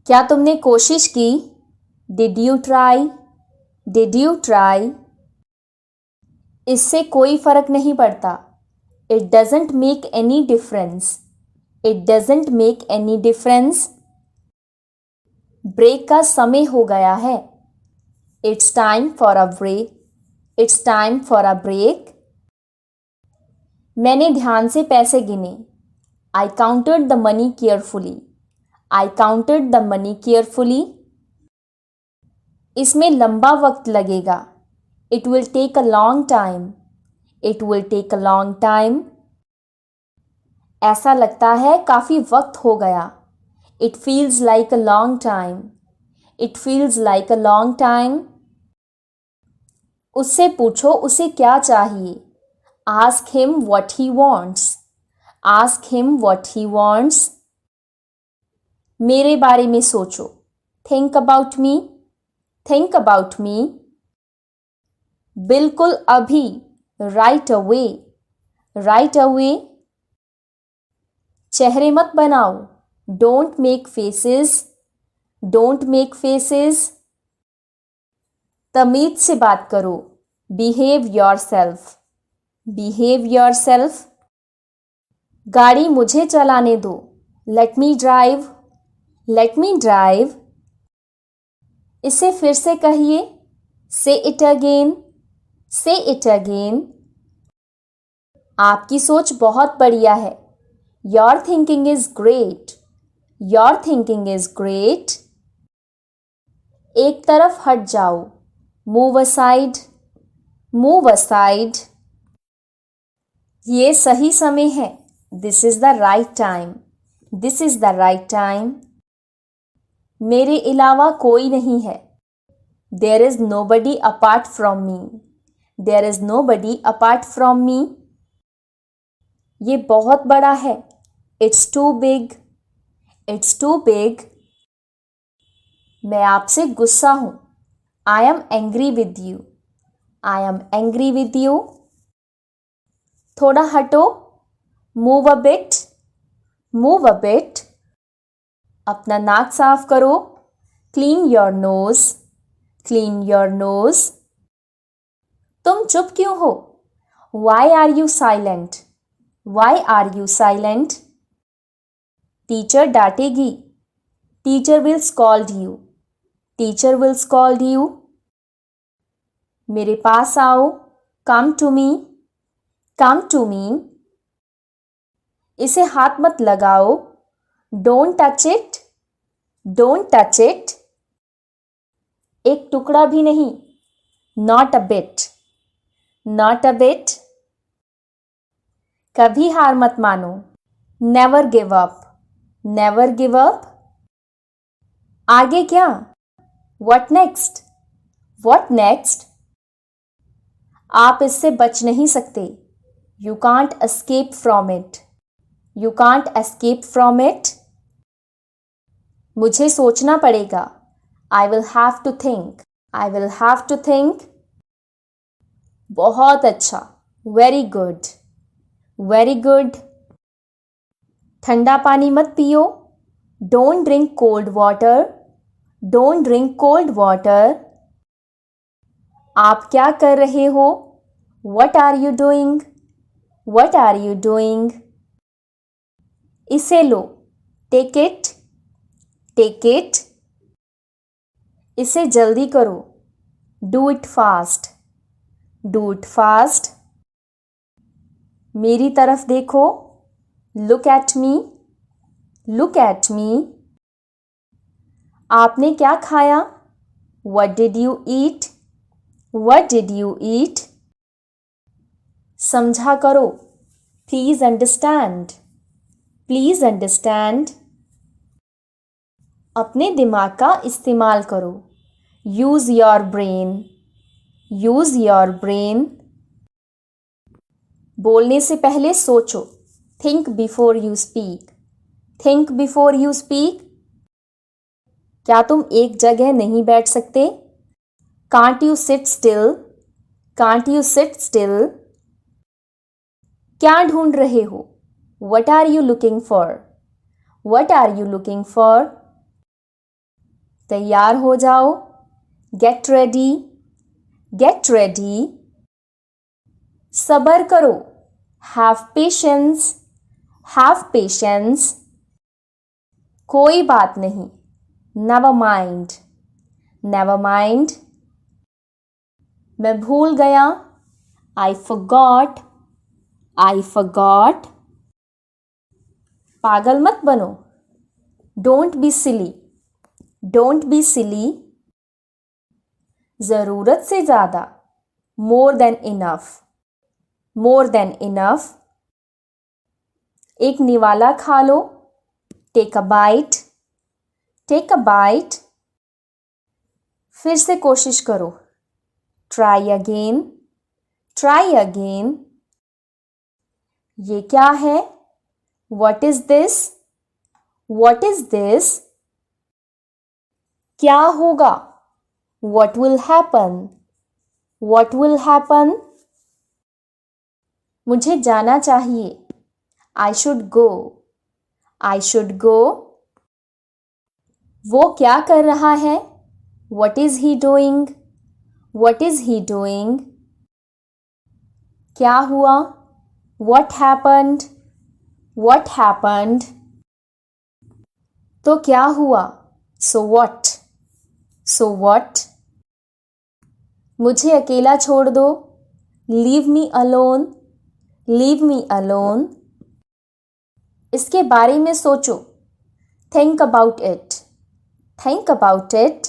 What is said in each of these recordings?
क्या तुमने कोशिश की? Did you try? Did you try? इससे कोई फर्क नहीं पड़ता। It doesn't make any difference. It doesn't make any difference. Break का समय हो गया है। It's time for a break. It's time for a break. मैंने ध्यान से पैसे गिने। I counted the money carefully. I counted the money carefully. इसमें लंबा वक्त लगेगा। It will take a long time. It will take a long time. ऐसा लगता है काफी वक्त हो गया। It feels like a long time. It feels like a long time. उससे पूछो उसे क्या चाहिए। Ask him what he wants. Ask him what he wants. मेरे बारे में सोचो। Think about me. Think about me. बिल्कुल अभी। Right away. Right away. चेहरे मत बनाओ। Don't make faces. Don't make faces. तमीज से बात करो। Behave your self. Behave your self. गाड़ी मुझे चलाने दो। Let me drive. Let me drive. इसे फिर से कहिए। Say it again. Say it again. आपकी सोच बहुत बढ़िया है। Your thinking is great. Your thinking is great. एक तरफ हट जाओ। Move aside. Move aside. ये सही समय है। This is the right time. This is the right time. मेरे अलावा कोई नहीं है। There is nobody apart from me. There is nobody apart from me. ये बहुत बड़ा है। It's too big. It's too big. मैं आपसे गुस्सा हूं। I am angry with you. I am angry with you. थोड़ा हटो। Move a bit. Move a bit. अपना नाक साफ करो। Clean your nose. Clean your nose. तुम चुप क्यों हो? Why are you silent? Why are you silent? Teacher डांटेगी। Teacher will scold you. Teacher will scold you. मेरे पास आओ। कम to me. Come to me. इसे हाथ मत लगाओ। Don't touch it. Don't touch it. एक टुकड़ा भी नहीं। Not a bit. Not a bit. कभी हार मत मानो। Never give up. Never give up. आगे क्या? What next? What next? आप इससे बच नहीं सकते। You can't escape from it. You can't escape from it. मुझे सोचना पड़ेगा। I will have to think. I will have to think. बहुत अच्छा। Very good. Very good. ठंडा पानी मत पियो। Don't drink cold water. Don't drink cold water. आप क्या कर रहे हो? What are you doing? What are you doing? इसे लो। Take it. Take it. इसे जल्दी करो। Do it fast. Do it fast. मेरी तरफ देखो। Look at me. Look at me. आपने क्या खाया? What did you eat? What did you eat? समझा करो। Please understand. Please understand. अपने दिमाग का इस्तेमाल करो। Use your brain. Use your brain. बोलने से पहले सोचो। Think before you speak. Think before you speak. क्या तुम एक जगह नहीं बैठ सकते? Can't you sit still? Can't you sit still? क्या ढूंढ रहे हो? What are you looking for? What are you looking for? तैयार हो जाओ, गेट रेडी, गेट रेडी। सब्र करो, हैव पेशेंस, हैव पेशेंस। कोई बात नहीं, नेवर माइंड, नेवर माइंड। मैं भूल गया, आई फॉरगॉट, आई फॉरगॉट। पागल मत बनो, don't be silly, don't be silly. ज़रूरत से ज़्यादा, more than enough, more than enough. एक निवाला खा लो, take a bite, take a bite. फिर से कोशिश करो, ट्राई अगेन, ट्राई अगेन। ये क्या है? What is this? What is this? क्या होगा? What will happen? What will happen? मुझे जाना चाहिए, I should go, I should go. वो क्या कर रहा है? What is he doing? What is he doing? क्या हुआ? What happened? What happened? तो क्या हुआ? So what? So what? मुझे अकेला छोड़ दो, leave me alone, leave me alone. इसके बारे में सोचो, think about it, think about it.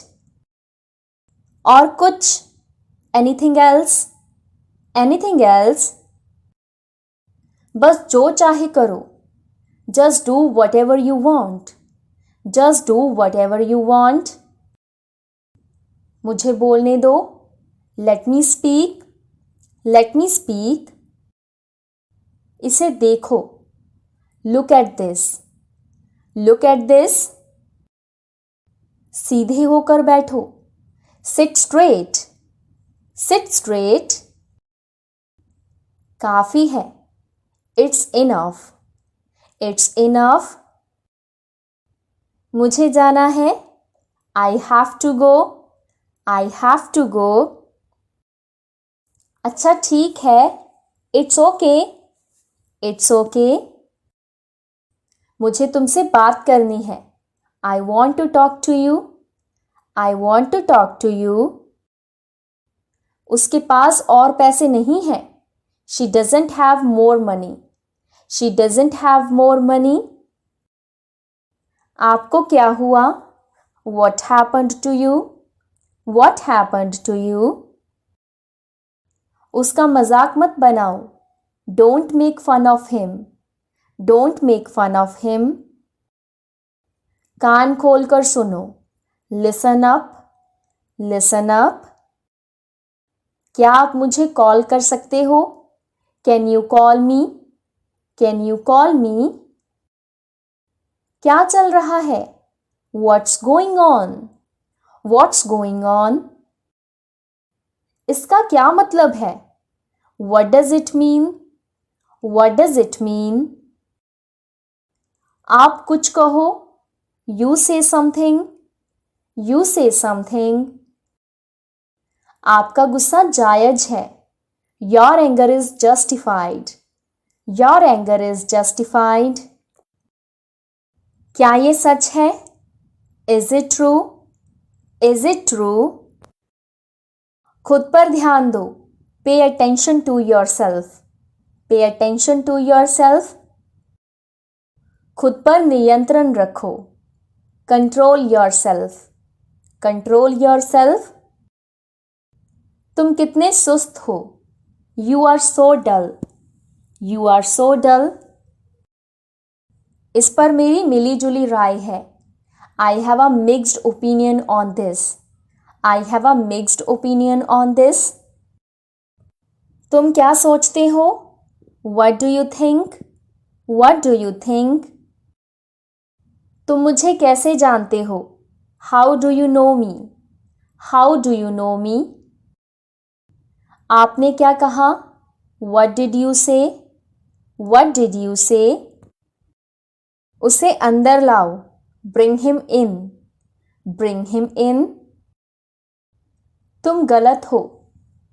और कुछ? Anything else? Anything else? बस जो चाहे करो, just do what ever you want, just do what ever you want. मुझे बोलने दो, let me speak, let me speak. इसे देखो, look at this, look at this. सीधे होकर बैठो, सिट स्ट्रेट, सिट स्ट्रेट। काफी है, इट्स इनफ, इट्स इनफ। मुझे जाना है, I have to go, I have to go. अच्छा ठीक है, इट्स ओके, इट्स ओके। मुझे तुमसे बात करनी है, I want to talk to you, I want to talk to you. उसके पास और पैसे नहीं हैं, she doesn't have more money, she doesn't have more money. आपको क्या हुआ? What happened to you? What happened to you? उसका मजाक मत बनाओ, don't make fun of him, don't make fun of him. कान खोल कर सुनो, लिसन अप, लिसन अप। क्या आप मुझे कॉल कर सकते हो? Can you call me, can you call मी? क्या चल रहा है? What's going on, what's going on? इसका क्या मतलब है? What does it mean, what does it mean? आप कुछ कहो, यू से समथिंग, यू से समथिंग। आपका गुस्सा जायज है, your anger is justified, your anger is justified. क्या ये सच है? Is it true, is it true? खुद पर ध्यान दो, pay attention to yourself, pay attention to yourself. खुद पर नियंत्रण रखो, control yourself, control yourself. तुम कितने सुस्त हो, you are so dull, you are so dull. इस पर मेरी मिली जुली राय है, I have a mixed opinion on this, I have a mixed opinion on this. तुम क्या सोचते हो? What do you think? What do you think? तुम मुझे कैसे जानते हो? How do you know me? How do you know me? आपने क्या कहा? What did you say? What did you say? उसे अंदर लाओ, bring him in, Bring him in. तुम गलत हो.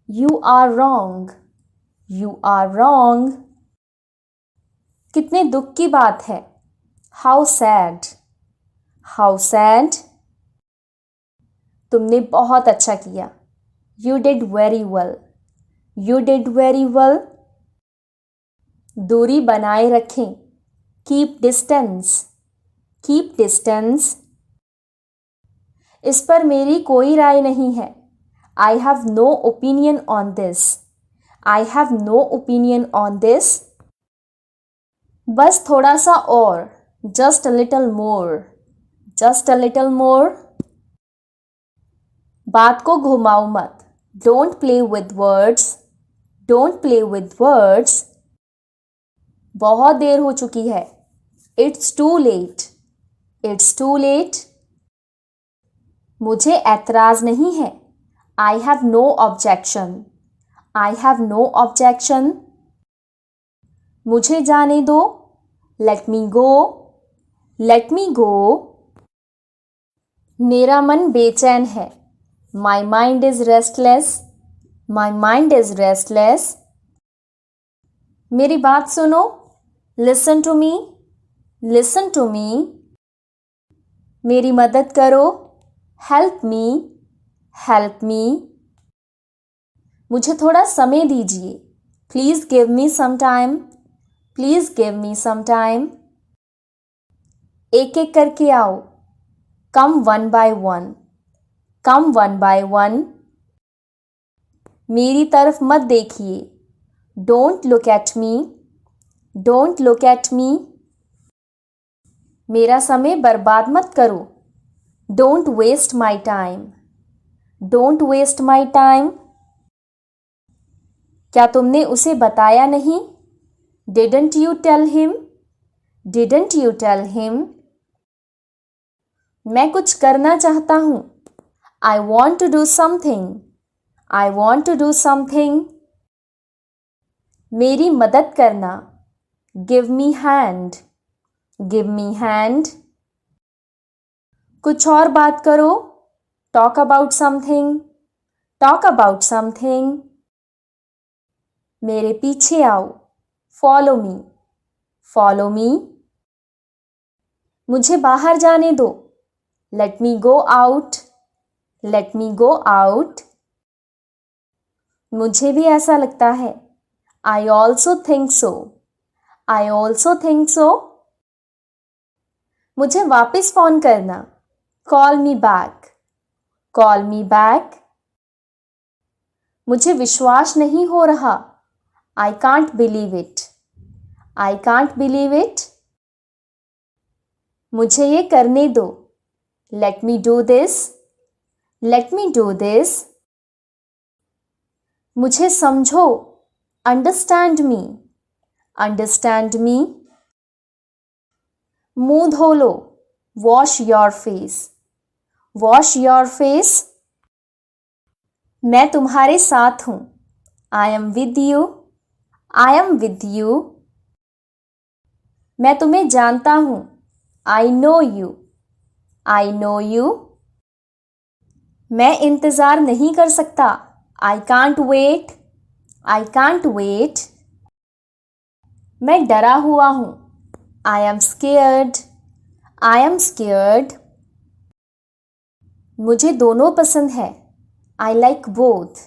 You are wrong. You are wrong. कितने दुख की बात है. How sad. How sad. तुमने बहुत अच्छा किया. You did very well. You did very well. दूरी बनाए रखें. Keep distance. Keep distance. इस पर मेरी कोई राय नहीं है. I have no opinion on this. I have no opinion on this. बस थोड़ा सा और. Just a little more. Just a little more. बात को घुमाओ मत. Don't play with words. Don't play with words. बहुत देर हो चुकी है. It's too late. It's too late. मुझे ऐतराज नहीं है. I have no objection. I have no objection. मुझे जाने दो. Let me go. Let me go. मेरा मन बेचैन है. My mind is restless. My mind is restless. मेरी बात सुनो. Listen to me. Listen to me. मेरी मदद करो. Help me. Help me. मुझे थोड़ा समय दीजिए. Please give me some time. Please give me some time. एक एक करके आओ. Come one by one. Come one by one. मेरी तरफ मत देखिए. Don't look at me. Don't look at me. मेरा समय बर्बाद मत करो. Don't waste my time. Don't waste my time. क्या तुमने उसे बताया नहीं? Didn't you tell him? Didn't you tell him? मैं कुछ करना चाहता हूँ. I want to do something. I want to do something. मेरी मदद करना. Give me hand. Give me hand. कुछ और बात करो. Talk about something. Talk about something. मेरे पीछे आओ. Follow me. Follow me. मुझे बाहर जाने दो. Let me go out. Let me go out. मुझे भी ऐसा लगता है. I also think so. I also think so. मुझे वापस फोन करना. Call me back. Call me back. मुझे विश्वास नहीं हो रहा. I can't believe it. I can't believe it. मुझे ये करने दो. Let me do this. Let me do this. मुझे समझो. Understand me. Understand me. मुंह धो लो. Wash your face. Wash your face. मैं तुम्हारे साथ हूँ. I am with you. I am with you. मैं तुम्हें जानता हूँ. I know you. I know you. मैं इंतज़ार नहीं कर सकता. I can't wait. I can't wait. मैं डरा हुआ हूँ. I am scared. I am scared. मुझे दोनों पसंद है. I like both.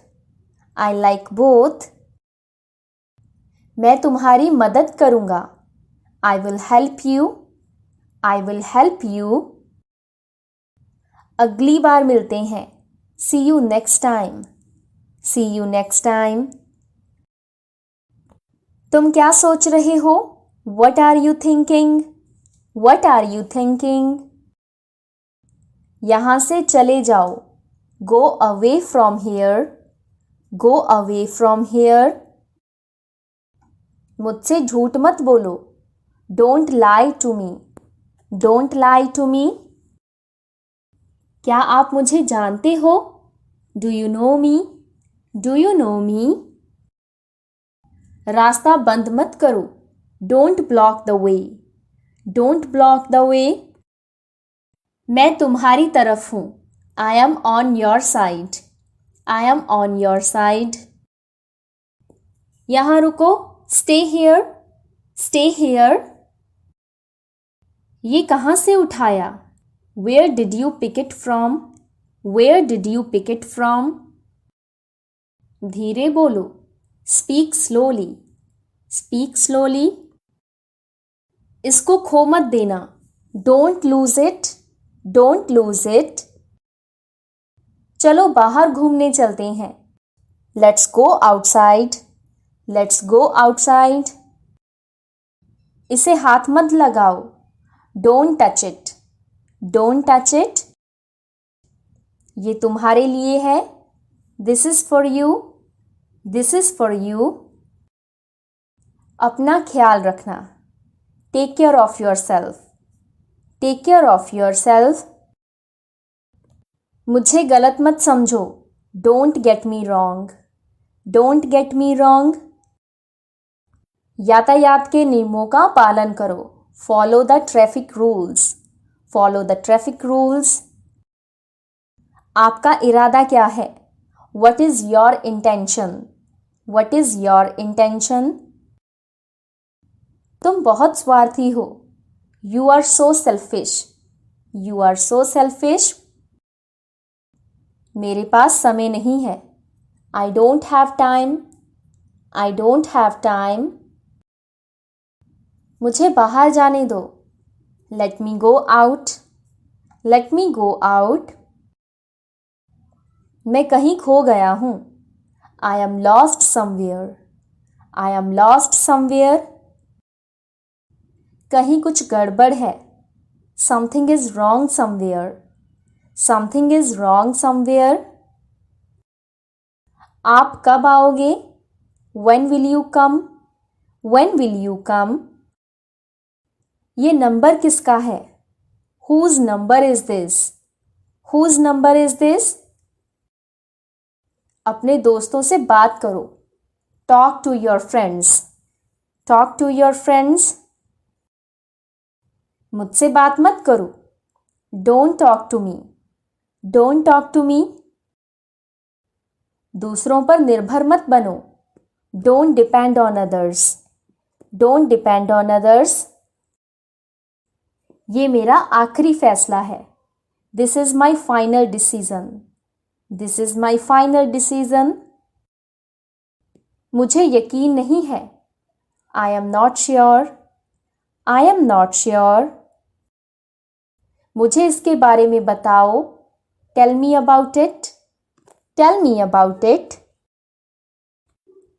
I like both. मैं तुम्हारी मदद करूँगा. I will help you. I will help you. अगली बार मिलते हैं. See you next time. See you next time. तुम क्या सोच रहे हो? What are you thinking? What are you thinking? यहाँ से चले जाओ. Go away from here. Go away from here. मुझसे झूठ मत बोलो. Don't lie to me. Don't lie to me. क्या आप मुझे जानते हो? Do you know me? Do you know me? रास्ता बंद मत करो. Don't block the way. Don't block the way. मैं तुम्हारी तरफ हूँ. I am on your side. I am on your side. यहाँ रुको. Stay here. Stay here. ये कहाँ से उठाया? Where did you pick it from? Where did you pick it from? धीरे बोलो. Speak slowly. Speak slowly. इसको खो मत देना. Don't lose it. Don't lose it. चलो बाहर घूमने चलते हैं. Let's go outside. Let's go outside. इसे हाथ मत लगाओ. Don't touch it. Don't touch it. ये तुम्हारे लिए है. This is for you. This is for you. अपना ख्याल रखना. Take care of yourself. Take care of yourself. मुझे गलत मत समझो. Don't get me wrong. Don't get me wrong. यातायात के नियमों का पालन करो. Follow the traffic rules. Follow the traffic rules. आपका इरादा क्या है? What is your intention? What is your intention? तुम बहुत स्वार्थी हो. You are so selfish. You are so selfish. मेरे पास समय नहीं है. I don't have time. I don't have time. मुझे बाहर जाने दो. Let me go out. Let me go out. मैं कहीं खो गया हूँ. I am lost somewhere. I am lost somewhere. कहीं कुछ गड़बड़ है. Something is wrong somewhere. Something is wrong somewhere. आप कब आओगे? When will you come? When will you come? ये नंबर किसका है? Whose number is this? Whose number is this? अपने दोस्तों से बात करो. Talk to your friends. Talk to your friends. मुझसे बात मत करो. Don't talk to me. Don't talk to me. दूसरों पर निर्भर मत बनो. Don't depend on others. Don't depend on others. ये मेरा आखिरी फैसला है. This is my final decision. This is my final decision. मुझे यकीन नहीं है. I am not sure. I am not sure. मुझे इसके बारे में बताओ. Tell me about it. Tell me about it.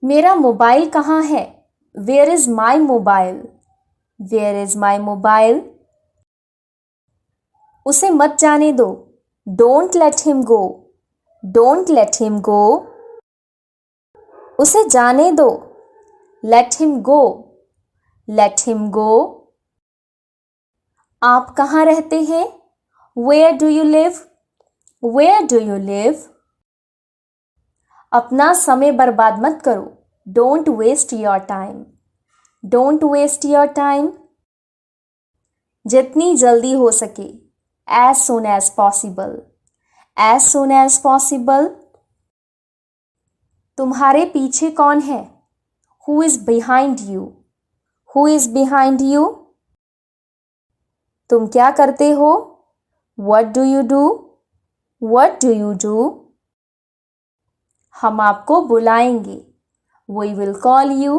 मेरा मोबाइल कहाँ है? Where is my mobile? Where is my mobile? उसे मत जाने दो. Don't let him go. Don't let him go. उसे जाने दो. Let him go. Let him go. आप कहाँ रहते हैं? Where do you live? Where do you live? अपना समय बर्बाद मत करो. Don't waste your time. Don't waste your time. जितनी जल्दी हो सके. As soon as possible. As soon as possible. तुम्हारे पीछे कौन है? Who is behind you? Who is behind you? तुम क्या करते हो? What do you do? What do you do? हम आपको बुलाएंगे. We will call you.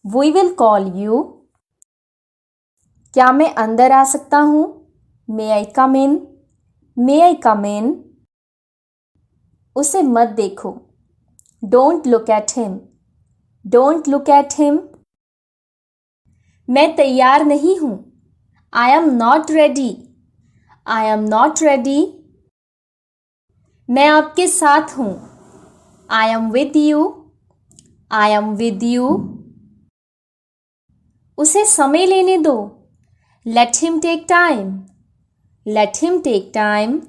We will call you. क्या मैं अंदर आ सकता हूँ? May I come in? May I come in? उसे मत देखो. Don't look at him. Don't look at him. मैं तैयार नहीं हूँ. I am not ready. I am not ready. मैं आपके साथ हूँ. I am with you. I am with you. उसे समय लेने दो. Let him take time. Let him take time.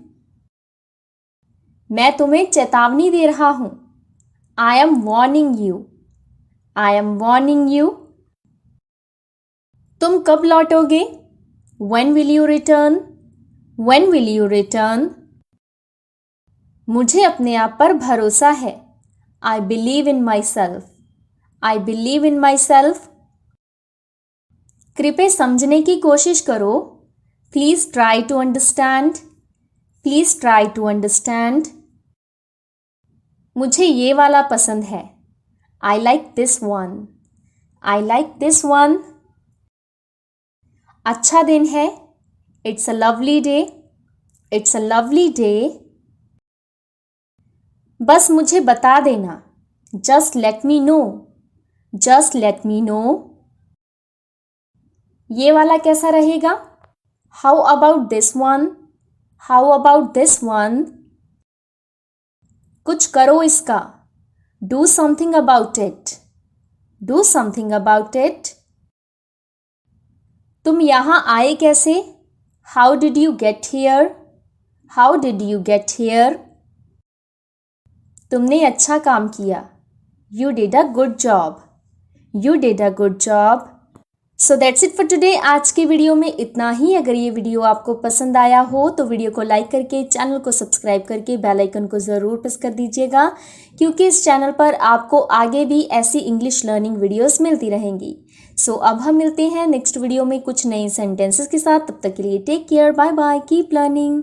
मैं तुम्हें चेतावनी दे रहा हूँ. I am warning you. I am warning you. तुम कब लौटोगे? When will you return? When will you return? मुझे अपने आप पर भरोसा है. I believe in myself. I believe in myself. कृपया समझने की कोशिश करो. Please try to understand. Please try to understand. मुझे ये वाला पसंद है. I like this one. I like this one. अच्छा दिन है. It's a lovely day. It's a lovely day. बस मुझे बता देना. Just let me know. Just let me know. ये वाला कैसा रहेगा? How about this one? How about this one? कुछ करो इसका. Do something about it. Do something about it. तुम यहाँ आए कैसे? How did you get here? How did you get here? तुमने अच्छा काम किया. You did a good job. You did a good job. So that's it for today. आज की वीडियो में इतना ही. अगर ये वीडियो आपको पसंद आया हो तो वीडियो को लाइक करके चैनल को सब्सक्राइब करके बेल आइकन को ज़रूर प्रेस कर दीजिएगा, क्योंकि इस चैनल पर आपको आगे भी ऐसी इंग्लिश लर्निंग वीडियोस मिलती रहेंगी. सो अब हम मिलते हैं नेक्स्ट वीडियो में कुछ नए सेंटेंसेस के साथ. तब तक के लिए take care. Bye bye. Keep learning.